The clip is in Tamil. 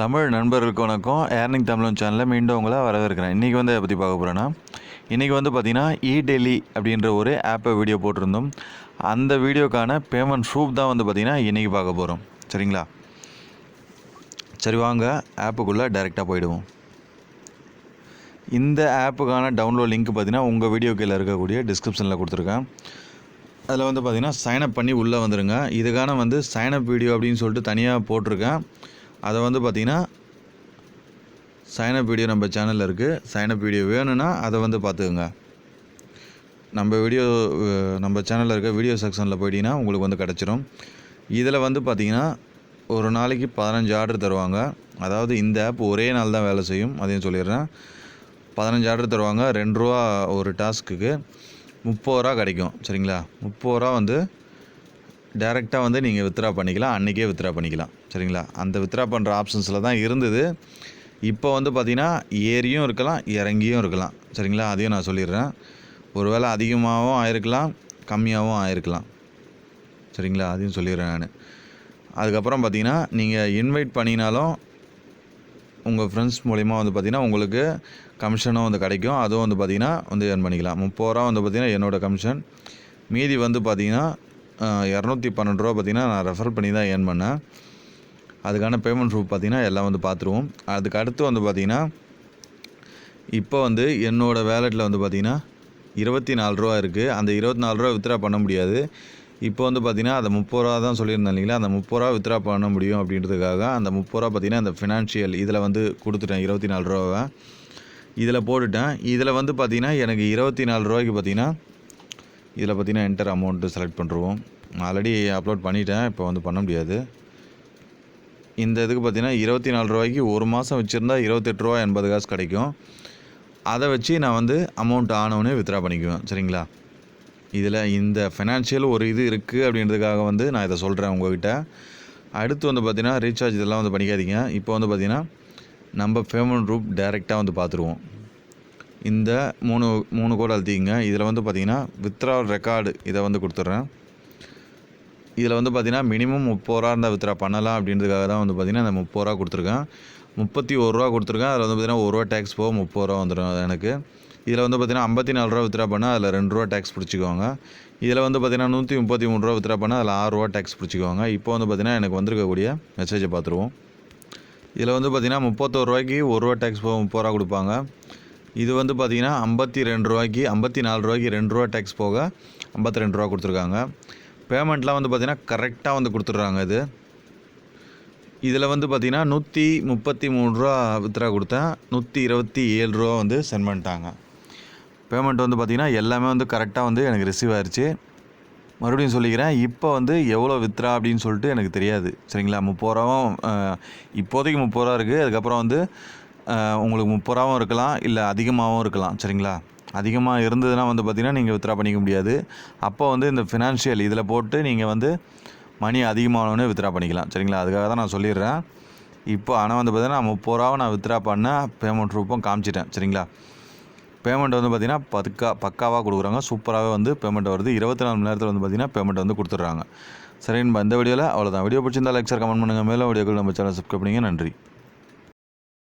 தமிழ் நண்பர்களுக்கு வணக்கம். ஏர்னிங் தமிழன் சேனலில் மீண்டும் உங்களை வரவேற்கிறேன். இன்றைக்கி எதை பற்றி பார்க்க போகிறேன்னா, இன்றைக்கி பார்த்திங்கன்னா இடெலி அப்படின்ற ஒரு ஆப்பை வீடியோ போட்டிருந்தோம். அந்த வீடியோக்கான பேமெண்ட் ப்ரூஃப் தான் பார்த்திங்கன்னா இன்றைக்கி பார்க்க போகிறோம். சரிங்களா? சரி, வாங்க ஆப்புக்குள்ளே டைரெக்டாக போயிடுவோம். இந்த ஆப்புக்கான டவுன்லோட் லிங்க் பார்த்திங்கன்னா உங்கள் வீடியோ கீழே இருக்கக்கூடிய டிஸ்கிரிப்ஷனில் கொடுத்துருக்கேன். அதில் பார்த்திங்கன்னா சைனப் பண்ணி உள்ளே வந்துடுங்க. இதுக்கான சைனப் வீடியோ அப்படின்னு சொல்லிட்டு தனியாக போட்டிருக்கேன். அதை பார்த்திங்கன்னா சைனப் வீடியோ நம்ம சேனலில் இருக்குது. சைனப் வீடியோ வேணும்னா அதை பார்த்துக்குங்க. நம்ம சேனலில் இருக்க வீடியோ செக்ஷனில் போயிட்டீங்கன்னா உங்களுக்கு கிடச்சிரும். இதில் பார்த்திங்கன்னா ஒரு நாளைக்கு 15 ஆர்டர் தருவாங்க. அதாவது இந்த ஆப் ஒரே நாள் தான் வேலை செய்யும், அதையும் சொல்லிடுறேன். 15 ஆர்டர் தருவாங்க. 2 ரூபா ஒரு டாஸ்க்குக்கு 30 ரூபா கிடைக்கும். சரிங்களா? 30 ரூபா டேரெக்டாக நீங்கள் வித்ட்ரா பண்ணிக்கலாம். அன்றைக்கே வித்ட்ரா பண்ணிக்கலாம். சரிங்களா? அந்த வித்ட்ரா பண்ணுற ஆப்ஷன்ஸில் தான் இருந்தது. இப்போ பார்த்திங்கன்னா ஏறியும் இருக்கலாம், இறங்கியும் இருக்கலாம். சரிங்களா? அதையும் நான் சொல்லிடுறேன். ஒரு வேளை அதிகமாகவும் ஆயிருக்கலாம், கம்மியாகவும் ஆயிருக்கலாம். சரிங்களா? அதையும் சொல்லிடுறேன் நான். அதுக்கப்புறம் பார்த்திங்கன்னா நீங்கள் இன்வைட் பண்ணினாலும் உங்கள் ஃப்ரெண்ட்ஸ் மூலிமா பார்த்திங்கன்னா உங்களுக்கு கமிஷனும் கிடைக்கும். அதுவும் பார்த்திங்கன்னா ஏர்ன் பண்ணிக்கலாம். 30 ரூபா பார்த்திங்கன்னா என்னோடய கமிஷன். மீதி பார்த்திங்கன்னா 212 ரூபா பார்த்திங்கன்னா நான் ரெஃபர் பண்ணி தான் ஏர்ன் பண்ணேன். அதுக்கான பேமெண்ட் ப்ரூஃப் பார்த்திங்கன்னா எல்லாம் பார்த்துருவோம். அதுக்கு அடுத்து பார்த்திங்கன்னா இப்போ என்னோடய வேலெட்டில் பார்த்திங்கன்னா 24 ரூபா இருக்குது. அந்த 24 ரூபா வித்ட்ரா பண்ண முடியாது. இப்போ பார்த்திங்கன்னா அதை 30 ரூபா தான் சொல்லியிருந்தேன் இல்லைங்களா? அந்த 30 ரூபா வித்ட்ரா பண்ண முடியும் அப்படின்றதுக்காக அந்த 30 ரூபா பார்த்திங்கன்னா அந்த ஃபினான்ஷியல் இதில் கொடுத்துட்டேன். 24 ரூபாவை இதில் போட்டுட்டேன். இதில் பார்த்திங்கன்னா எனக்கு 24 ரூபாய்க்கு பார்த்திங்கன்னா இதில் பார்த்திங்கன்னா என்டர் அமௌண்ட்டு செலக்ட் பண்ணுறோம். ஆல்ரெடி அப்லோட் பண்ணிட்டேன். இப்போ பண்ண முடியாது. இந்த இதுக்கு பார்த்திங்கன்னா 24 ரூபாய்க்கு ஒரு மாதம் வச்சுருந்தா 28 ரூபா 80 காசு கிடைக்கும். அதை வச்சு நான் அமௌண்ட் ஆனவுடனே வித்ட்ரா பண்ணிக்குவேன். சரிங்களா? இதில் இந்த ஃபைனான்ஷியல் ஒரு இது இருக்குது அப்படின்றதுக்காக நான் இதை சொல்கிறேன் உங்கள்கிட்ட. அடுத்து பார்த்திங்கன்னா ரீசார்ஜ் இதெல்லாம் பண்ணிக்காதீங்க. இப்போ பார்த்திங்கன்னா நம்ம பேமெண்ட் ப்ரூஃப் டைரெக்டாக பார்த்துருவோம். இந்த மூணு கோடு அழுத்திங்க. இதில் பார்த்திங்கன்னா வித்ட்ரா ரெக்கார்டு இதை கொடுத்துட்றேன். இதில் பார்த்திங்கன்னா மினிமம் 30 ரூபா இருந்தால் வித்ட்ரா பண்ணலாம் அப்படின்றதுக்காக தான் பார்த்திங்கன்னா அந்த 30 ரூபா கொடுத்துருக்கேன். 31 ரூபா கொடுத்துருக்கேன். அதில் பார்த்திங்கன்னா 1 ரூபா டேக்ஸ் போக 30 ரூபா வந்துடும் எனக்கு. இதில் பார்த்திங்கன்னா 54 ரூபா வித்ட்ரா பண்ணால் அதில் 2 ரூபா டேக்ஸ் பிடிச்சிக்குவாங்க. இதில் பார்த்திங்கன்னா 133 ரூபா வித்ட்ரா பண்ணால் அதில் 6 ரூபா டேக்ஸ் பிடிச்சிக்குவாங்க. இப்போ பார்த்திங்கன்னா எனக்கு வந்திருக்கக்கூடிய மெசேஜை பார்த்துருவோம். இதில் பார்த்திங்கன்னா 31 ரூபாய்க்கு 1 ரூபா டேக்ஸ் போக 30 ரூபா கொடுப்பாங்க. இது பார்த்திங்கன்னா 52 ரூபாய்க்கு 54 ரூபாய்க்கு 2 ரூபா டேக்ஸ் போக 52 ரூபா கொடுத்துருக்காங்க. பேமெண்ட்லாம் பார்த்திங்கன்னா கரெக்டாக கொடுத்துட்றாங்க. இதில் பார்த்திங்கன்னா 133 ரூபா வித்ட்ரா கொடுத்தேன். 127 ரூபா சென்ட் பண்ணிட்டாங்க. பேமெண்ட் பார்த்திங்கன்னா எல்லாமே கரெக்டாக எனக்கு ரிசீவ் ஆயிடுச்சு. மறுபடியும் சொல்லிக்கிறேன், இப்போ எவ்வளோ வித்ட்ரா அப்படின்னு சொல்லிட்டு எனக்கு தெரியாது. சரிங்களா? 30 ரூபாவும் இப்போதைக்கு 30 ரூபா இருக்குது. அதுக்கப்புறம் உங்களுக்கு 30 ரூபாவும் இருக்கலாம், இல்லை அதிகமாகவும் இருக்கலாம். சரிங்களா? அதிகமாக இருந்ததுன்னா பார்த்திங்கன்னா நீங்கள் வித்ட்ரா பண்ணிக்க முடியாது. அப்போ இந்த ஃபினான்ஷியல் இதில் போட்டு நீங்கள் மணி அதிகமானோடனே வித்ட்ரா பண்ணிக்கலாம். சரிங்களா? அதுக்காக தான் நான் சொல்லிடுறேன். இப்போ ஆனால் பார்த்திங்கன்னா 30 ரூபாவை நான் வித்ட்ரா பண்ண பேமெண்ட் ப்ரூஃபும் காமிச்சிட்டேன். சரிங்களா? பேமெண்ட் பார்த்திங்கன்னா பக்காவாக கொடுக்குறாங்க. சூப்பராகவே பேமெண்ட் வருது. 24 மணி நேரத்தில் பார்த்திங்கன்னா பேமெண்ட் கொடுத்துட்றாங்க. சரிங்க, இந்த வீடியோவில் அவ்வளோதான். வீடியோ பிடிச்சிருந்தால் லைக், ஷேர், கமெண்ட் பண்ணுங்கள். மேலும் வீடியோக்கள் நம்ம சேனல் சப்ஸ்கிரைப் பண்ணிங்க. நன்றி.